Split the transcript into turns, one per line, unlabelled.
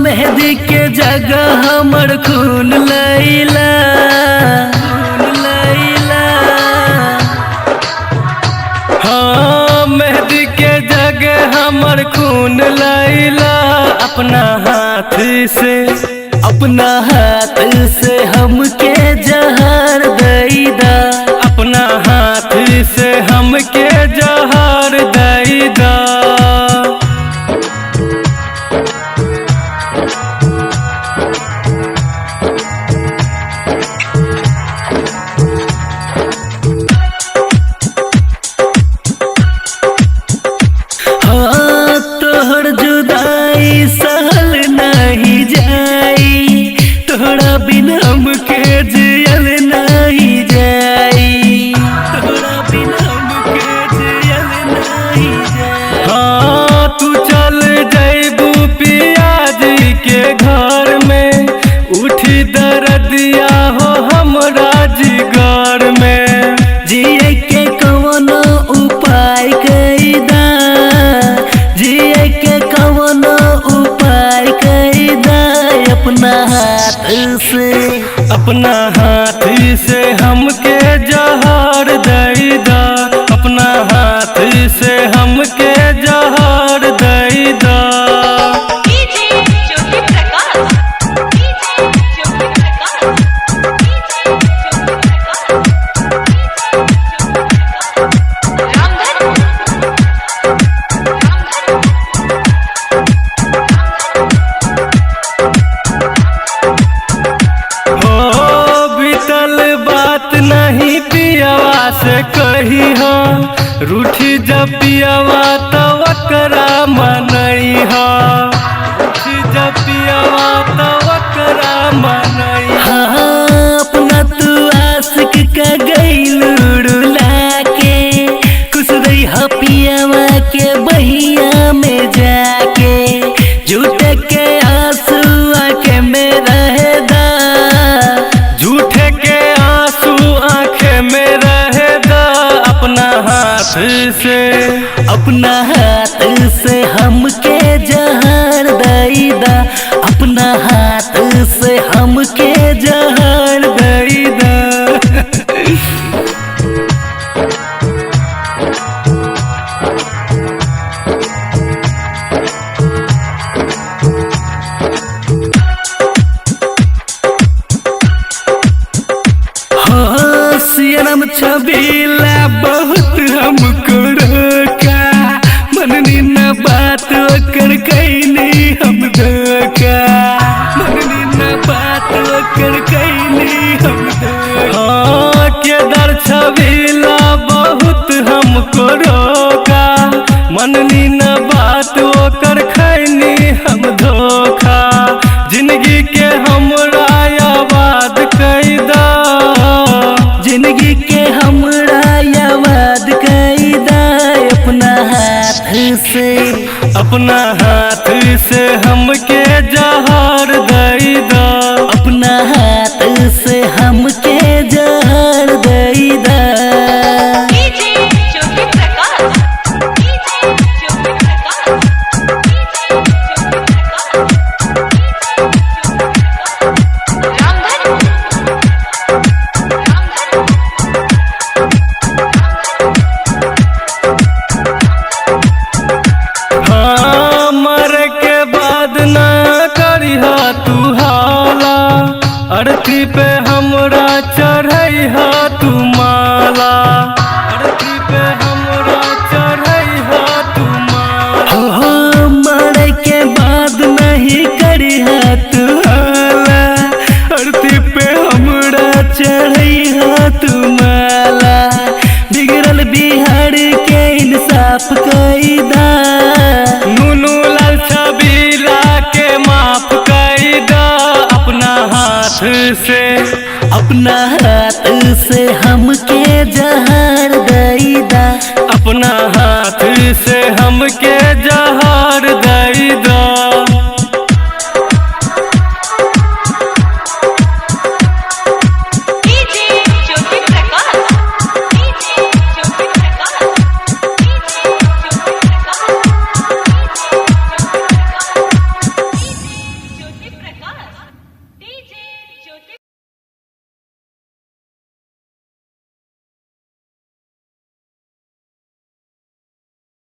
मेहंदी के जगह हमर खून लैला हाँ मेहंदी के जगह हमर खून लैला अपना हाथ से हमके जहर दैदा अपना हाथ से हमके जहर दैदा तोहर जुदाई सहल नहीं जाई तोहरा बिन हमके जियल नहीं जाई तोहरा बिन हमके जियल नहीं जाई हाँ तू चल जैबू पियाजी के घर में उठी दर्दिया हो हमरा जिगर में जिए के कवनो उपाय कैदा जिए के कवनो उपाय कैदा अपना हाथ से हमके जहर दैदा अपना हाथ से हमके जहर दैदा नहीं पियावा से कही हो रूठी जब पियावा तो वकरा मनई हो रूठी जब पियावा तो वकरा मनई हाँ अपना तू आशिक का गइलू रुला के खुश रही हो पियावा के बहिया में जाके झूठे के आंसू आंखें में रहेदा झूठे के आंखें में रहेगा अपना हाथ से हमके जहर दैदा अपना हाथ से हमके जहर दैदा सियरम छबीला बहुत हमको रोका मननी न बात कर कैली हम धोखा मननी न बात कर कैली हम धोखा हाँ केदार छबीला बहुत हमको रोका मननी न बात कर खैली हम धोखा जिंदगी के हमरा आबाद कैदा जिंदगी के हमरा याद कैदा अपना हाथ से हमके जहर दैदा अपना हाथ से हमके जहर दैदा अर्थी पे हमरा चढ़ई हा तू माला अर्थी पे हमरा चढ़ई हा तू माला मरे के बाद नहीं करी हा तू हाला अर्थी पे हमरा चढ़ई हा तू माला बिगड़ल बिहार के इंसाफ कैदा नूनू लाल छबीला के माफ कैदा अपना हाथ से हमके